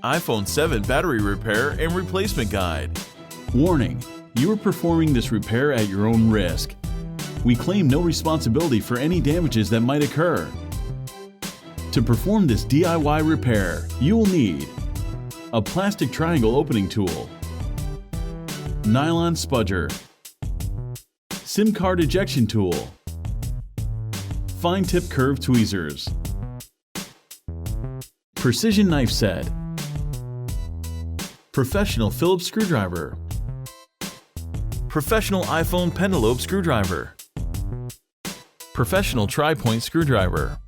iPhone 7 battery repair and replacement guide. Warning: you are performing this repair at your own risk. We claim no responsibility for any damages that might occur. To perform this DIY repair, you will need a plastic triangle opening tool, nylon spudger, SIM card ejection tool, fine tip curved tweezers, precision knife set, professional Phillips screwdriver, professional iPhone pentalobe screwdriver, professional tri-point screwdriver.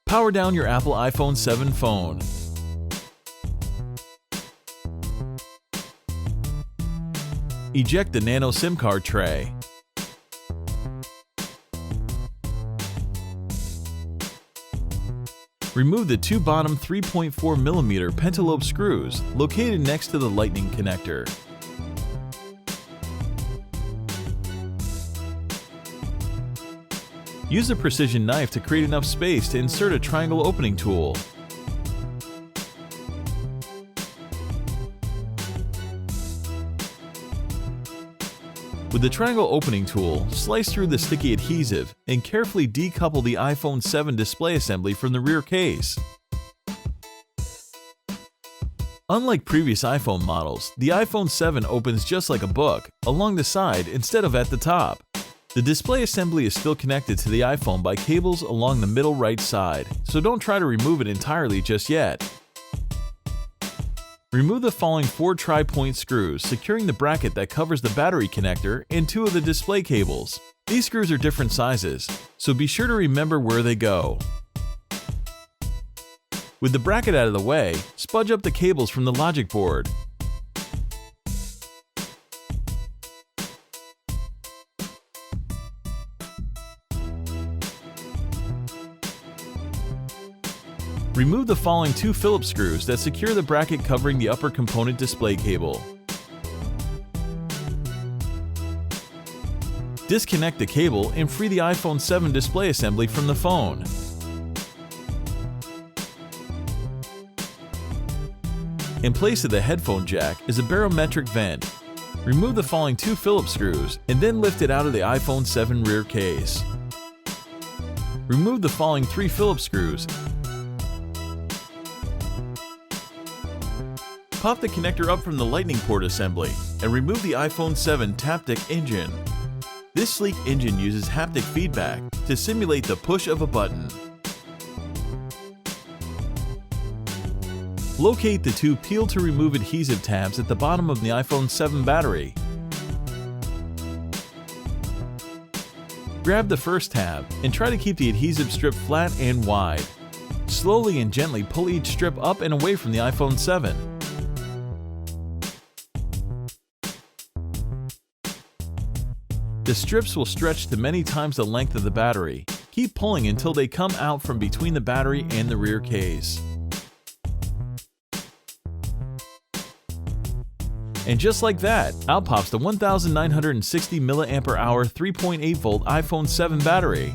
Power down your Apple iPhone 7 phone. Eject the nano SIM card tray. Remove the two bottom 3.4mm pentalobe screws located next to the lightning connector. Use a precision knife to create enough space to insert a triangle opening tool. With the triangle opening tool, slice through the sticky adhesive and carefully decouple the iPhone 7 display assembly from the rear case. Unlike previous iPhone models, the iPhone 7 opens just like a book, along the side instead of at the top. The display assembly is still connected to the iPhone by cables along the middle right side, so don't try to remove it entirely just yet. Remove the following 4 tri-point screws, securing the bracket that covers the battery connector and 2 of the display cables. These screws are different sizes, so be sure to remember where they go. With the bracket out of the way, spudge up the cables from the logic board. Remove the following 2 Phillips screws that secure the bracket covering the upper component display cable. Disconnect the cable and free the iPhone 7 display assembly from the phone. In place of the headphone jack is a barometric vent. Remove the following 2 Phillips screws and then lift it out of the iPhone 7 rear case. Remove the following 3 Phillips screws. Pop the connector up from the lightning port assembly and remove the iPhone 7 Taptic engine. This sleek engine uses haptic feedback to simulate the push of a button. Locate the 2 peel to remove adhesive tabs at the bottom of the iPhone 7 battery. Grab the first tab and try to keep the adhesive strip flat and wide. Slowly and gently pull each strip up and away from the iPhone 7. The strips will stretch to many times the length of the battery. Keep pulling until they come out from between the battery and the rear case. And just like that, out pops the 1960 mAh 3.8 volt iPhone 7 battery.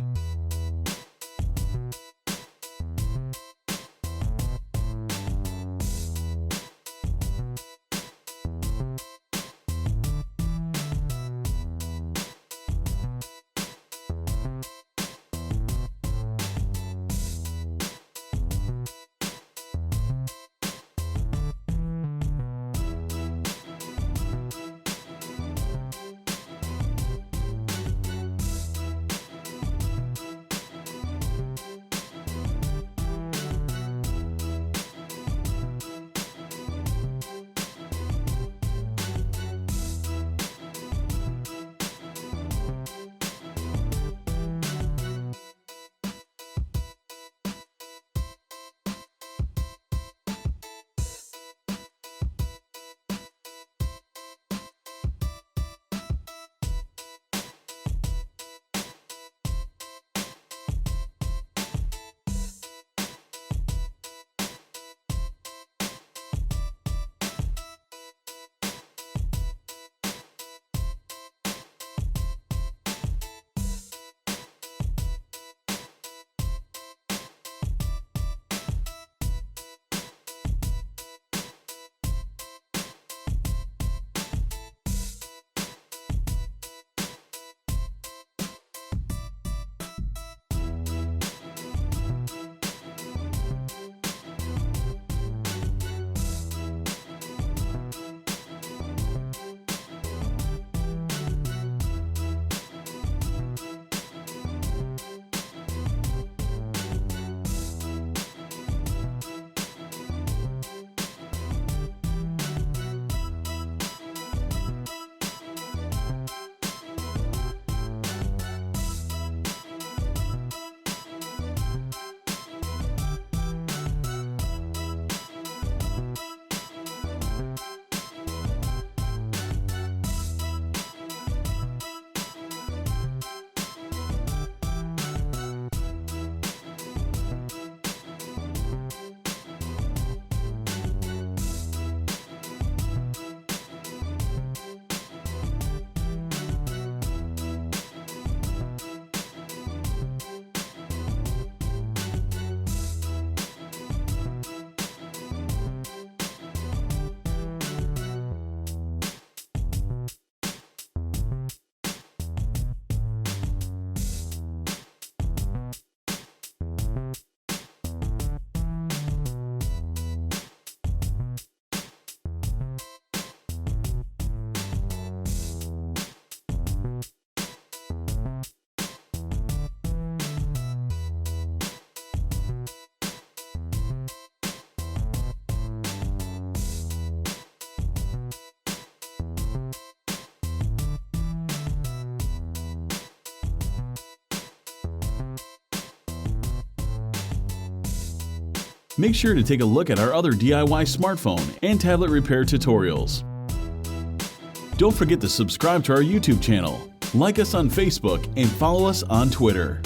Make sure to take a look at our other DIY smartphone and tablet repair tutorials. Don't forget to subscribe to our YouTube channel, like us on Facebook, and follow us on Twitter.